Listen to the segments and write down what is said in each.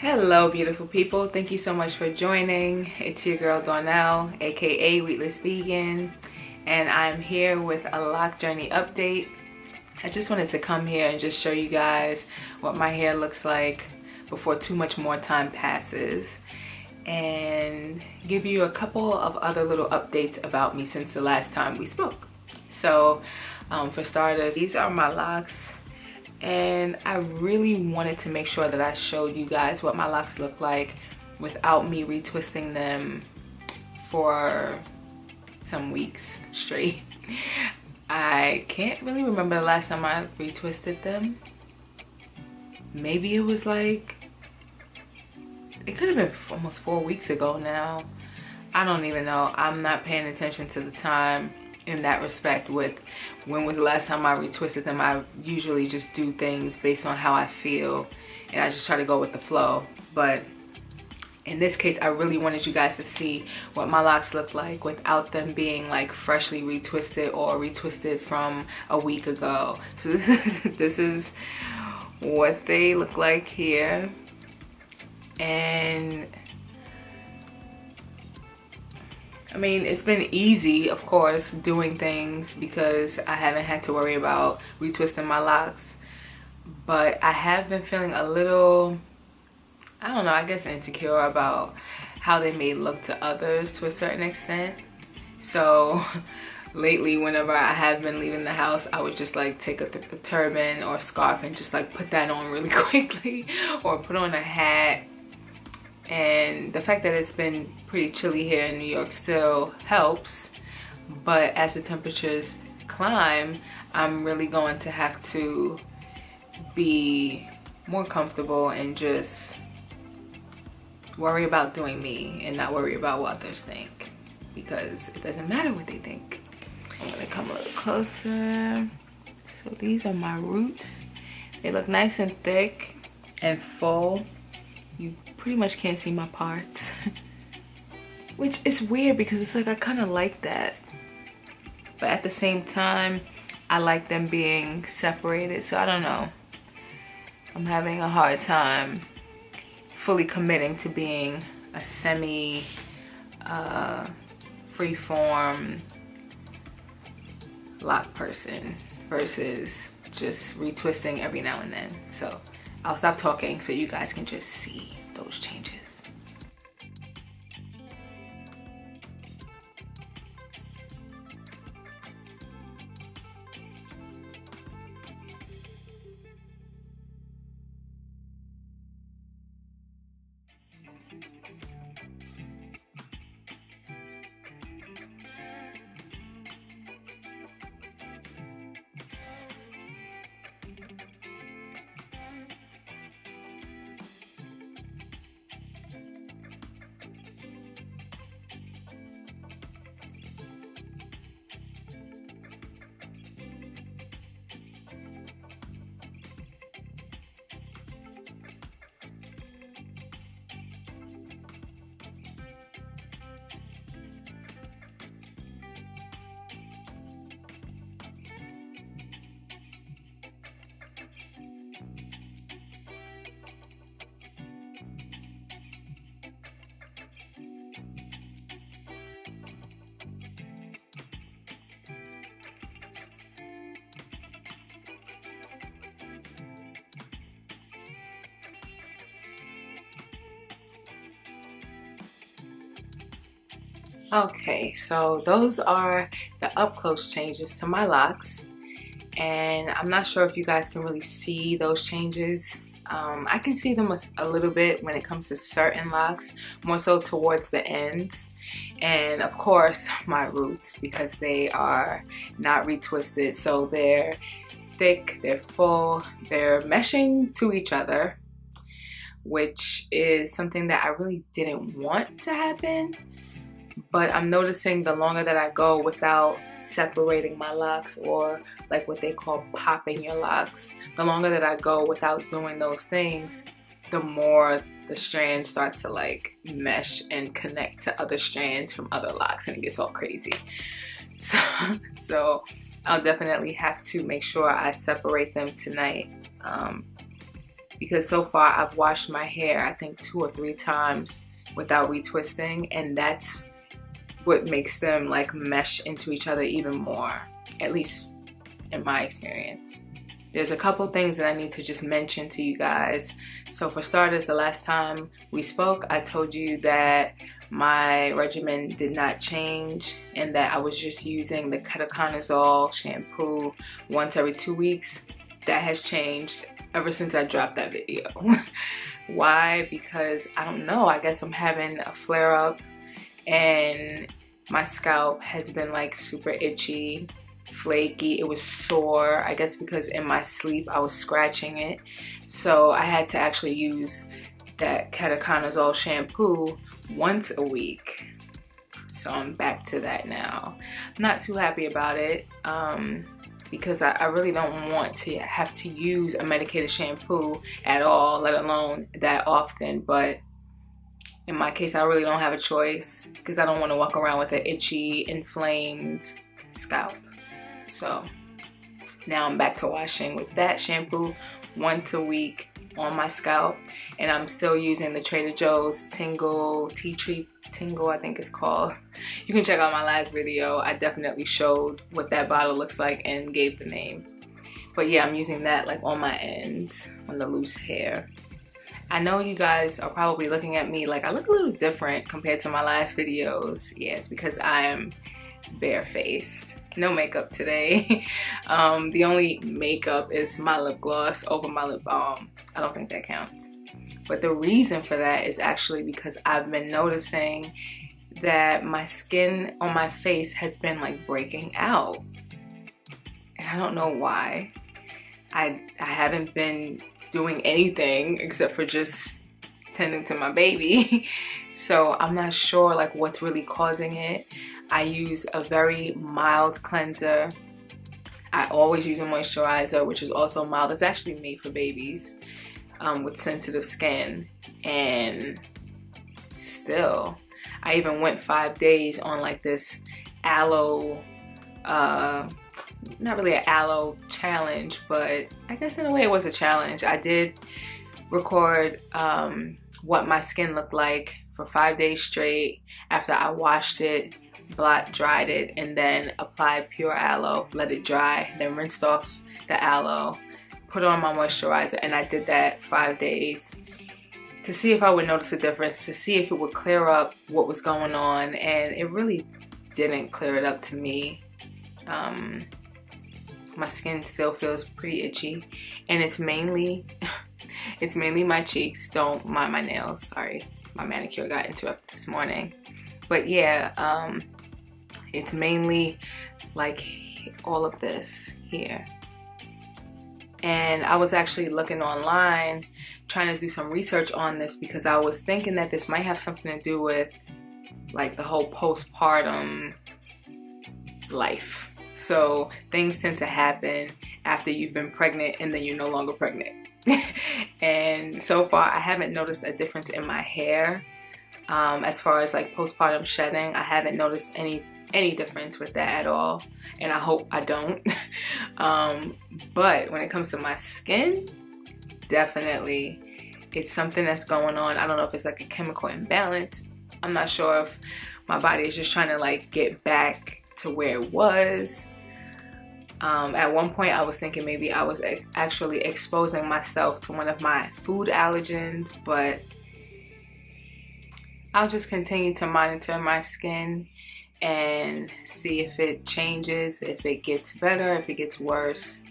Hello beautiful people, thank you so much for joining. It's your girl Donnell, aka Wheatless Vegan, and I'm here with a loc journey update. I just wanted to come here and just show you guys what my hair looks like before too much more time passes, and give you a couple of other little updates about me since the last time we spoke. So for starters, these are my locs. And I really wanted to make sure that I showed you guys what my locs look like without me retwisting them for some weeks straight. I can't really remember the last time I retwisted them. Maybe it was like, it could have been almost 4 weeks ago now. I don't even know. I'm not paying attention to the time in that respect with when was the last time I retwisted them. I usually just do things based on how I feel and I just try to go with the flow. But in this case, I really wanted you guys to see what my locs look like without them being like freshly retwisted or retwisted from a week ago. So this is what they look like here. And I mean, it's been easy, of course, doing things because I haven't had to worry about retwisting my locs. But I have been feeling a little, I don't know, I guess insecure about how they may look to others to a certain extent. So lately, whenever I have been leaving the house, I would just like take a turban or scarf and just like put that on really quickly, or put on a hat. And the fact that it's been pretty chilly here in New York still helps, but as the temperatures climb, I'm really going to have to be more comfortable and just worry about doing me and not worry about what others think, because it doesn't matter what they think. I'm gonna come a little closer. So these are my roots. They look nice and thick and full. You pretty much can't see my parts, which is weird because it's like I kind of like that, but at the same time I like them being separated. So I don't know, I'm having a hard time fully committing to being a semi freeform loc person versus just retwisting every now and then. So I'll stop talking so you guys can just see those changes. Okay, so those are the up close changes to my locs, and I'm not sure if you guys can really see those changes. I can see them a little bit when it comes to certain locs, more so towards the ends, and of course my roots, because they are not retwisted, so they're thick, they're full, they're meshing to each other, which is something that I really didn't want to happen. But I'm noticing the longer that I go without separating my locs, or like what they call popping your locs, the longer that I go without doing those things, the more the strands start to like mesh and connect to other strands from other locs, and it gets all crazy. So I'll definitely have to make sure I separate them tonight. because so far I've washed my hair I think 2 or 3 times without retwisting, and that's what makes them like mesh into each other even more, at least in my experience. There's a couple things that I need to just mention to you guys. So for starters, the last time we spoke, I told you that my regimen did not change and that I was just using the ketoconazole shampoo once every 2 weeks. That has changed ever since I dropped that video. Why? Because I don't know, I guess I'm having a flare up and my scalp has been like super itchy, flaky. It was sore, I guess because in my sleep I was scratching it. So I had to actually use that ketoconazole shampoo once a week. So I'm back to that now. Not too happy about it because I really don't want to have to use a medicated shampoo at all, let alone that often. But in my case, I really don't have a choice because I don't want to walk around with an itchy, inflamed scalp. So now I'm back to washing with that shampoo once a week on my scalp, and I'm still using the Trader Joe's Tingle Tea Tree Tingle, I think it's called. You can check out my last video. I definitely showed what that bottle looks like and gave the name. But yeah, I'm using that like on my ends, on the loose hair. I know you guys are probably looking at me like I look a little different compared to my last videos. Yes, because I am barefaced. No makeup today. The only makeup is my lip gloss over my lip balm. I don't think that counts. But the reason for that is actually because I've been noticing that my skin on my face has been like breaking out. And I don't know why. I haven't been doing anything except for just tending to my baby. So I'm not sure like what's really causing it. I use a very mild cleanser. I always use a moisturizer, which is also mild. It's actually made for babies with sensitive skin. And still, I even went 5 days on like this aloe, not really an aloe challenge, but I guess in a way it was a challenge. I did record what my skin looked like for 5 days straight after I washed it, blot dried it, and then applied pure aloe, let it dry, then rinsed off the aloe, put on my moisturizer, and I did that 5 days to see if I would notice a difference, to see if it would clear up what was going on, and it really didn't clear it up to me. My skin still feels pretty itchy, and it's mainly my cheeks. Don't mind my nails, sorry. My manicure got interrupted this morning. But yeah, it's mainly like all of this here. And I was actually looking online, trying to do some research on this because I was thinking that this might have something to do with like the whole postpartum life. So things tend to happen after you've been pregnant and then you're no longer pregnant. And so far I haven't noticed a difference in my hair. As far as like postpartum shedding, I haven't noticed any difference with that at all, and I hope I don't. But when it comes to my skin, definitely it's something that's going on. I don't know if it's like a chemical imbalance. I'm not sure if my body is just trying to like get back to where it was. At one point I was thinking maybe I was actually exposing myself to one of my food allergens, but I'll just continue to monitor my skin and see if it changes, if it gets better, if it gets worse.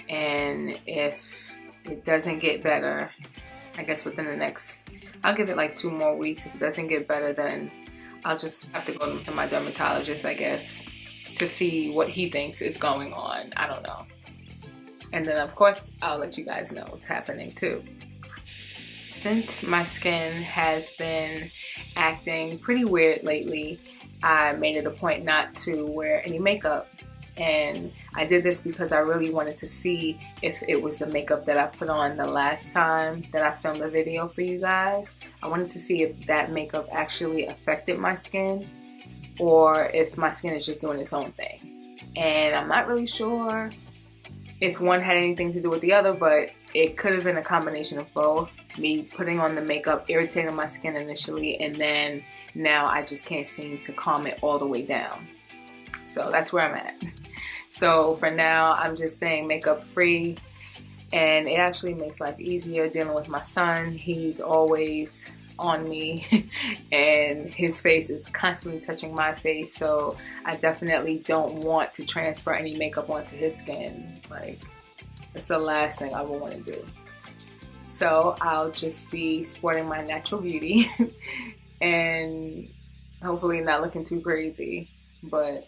And if it doesn't get better, I guess within the next, I'll give it like 2 more weeks. If it doesn't get better, then I'll just have to go to my dermatologist, I guess, to see what he thinks is going on. I don't know. And then of course, I'll let you guys know what's happening too. Since my skin has been acting pretty weird lately, I made it a point not to wear any makeup. And I did this because I really wanted to see if it was the makeup that I put on the last time that I filmed a video for you guys. I wanted to see if that makeup actually affected my skin or if my skin is just doing its own thing. And I'm not really sure if one had anything to do with the other, but it could have been a combination of both. Me putting on the makeup irritated my skin initially, and then now I just can't seem to calm it all the way down. So that's where I'm at. So for now, I'm just staying makeup free, and it actually makes life easier dealing with my son. He's always on me and his face is constantly touching my face, so I definitely don't want to transfer any makeup onto his skin. Like, it's the last thing I would want to do. So I'll just be sporting my natural beauty and hopefully not looking too crazy. But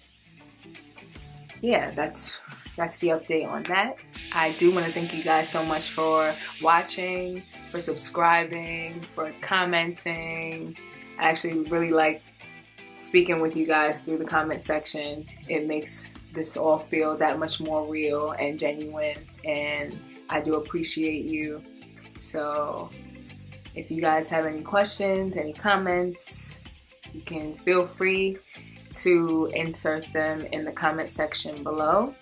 yeah, that's the update on that. I do want to thank you guys so much for watching, for subscribing, for commenting. I actually really like speaking with you guys through the comment section. It makes this all feel that much more real and genuine, and I do appreciate you. So if you guys have any questions, any comments, you can feel free to insert them in the comment section below.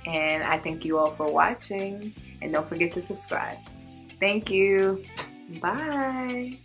And I thank you all for watching, and don't forget to subscribe. Thank you. Bye.